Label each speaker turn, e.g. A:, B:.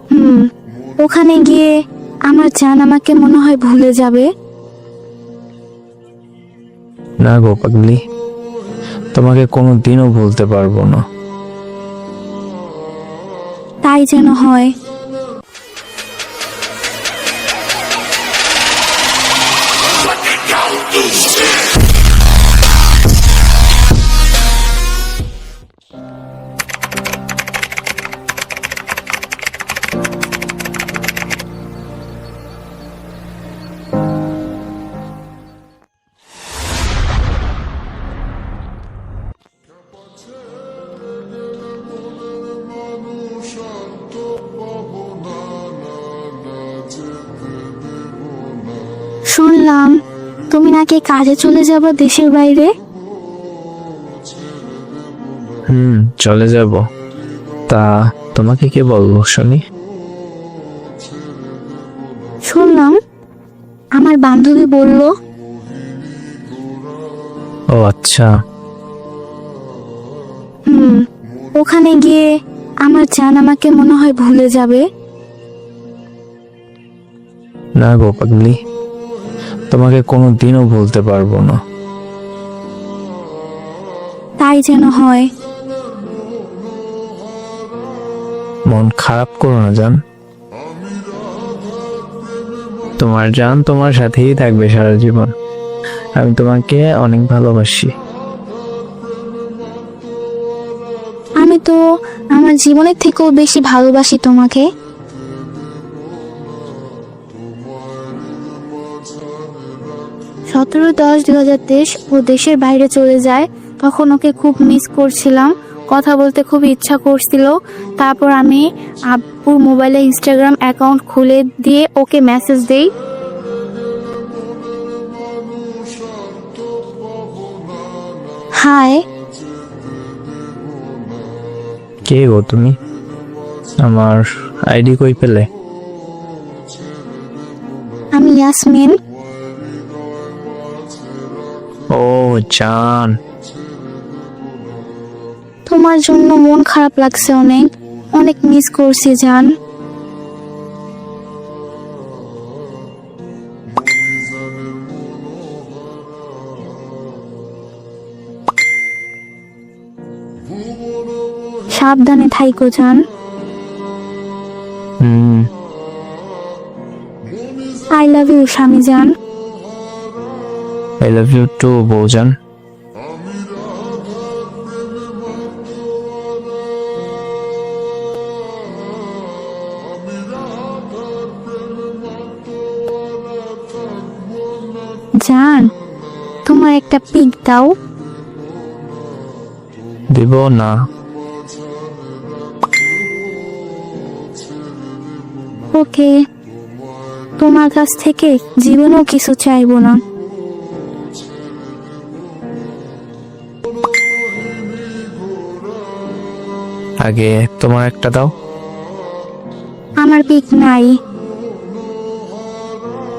A: হুম, ওখানে গিয়ে আমার জান আমাকে মনে হয় ভুলে যাবে।
B: না গো পাগলি, তোমাকে কোনোদিনও ভুলতে পারবো না।
A: তাই যেন হয়। শুনলাম তুমি নাকি কাজে চলে যাবে দেশের বাইরে।
B: চলে যাব। তা তোমাকে কে বলবো শুনি?
A: শুনলাম আমার বান্ধবী বলল।
B: ও আচ্ছা।
A: ওখানে গিয়ে আমার জান আমাকে মনে হয় ভুলে যাবে।
B: না গো পাগলি, তোমাকে কোনোদিনও ভুলতে পারবো না।
A: তাই যেন হয়।
B: মন খারাপ করো না জান। তোমার জান তোমার সাথেই থাকবে সারা জীবন। আমি তোমাকে অনেক ভালোবাসি।
A: আমি তো আমার জীবনের থেকেও বেশি ভালোবাসি তোমাকে। 17/10/2023 ও দেশের বাইরে চলে যায়। তখন ওকে খুব মিস করছিলাম, কথা বলতে খুব ইচ্ছা করছিল। তারপর আমি আব্বুর মোবাইলে ইনস্টাগ্রাম অ্যাকাউন্ট খুলে দিয়ে ওকে মেসেজ দেই। হাই।
B: কে গো তুমি? আমার আইডি কই পেলে?
A: আমি ইয়াসমিন।
B: ও জান,
A: তোমার জন্য মন খারাপ লাগছে, অনেক অনেক মিস করছি জান। সাবধানে থাইকো জান। আই লাভ ইউ স্বামী জান।
B: আই লাভ ইউ টু বৌজান।
A: জান, তোমার একটা পিক দাও।
B: দিব না।
A: ওকে, তোমার কাছ থেকে জীবনেও কিছু চাইবো না।
B: আগে তোমার একটা দাও।
A: আমার পিক নাই।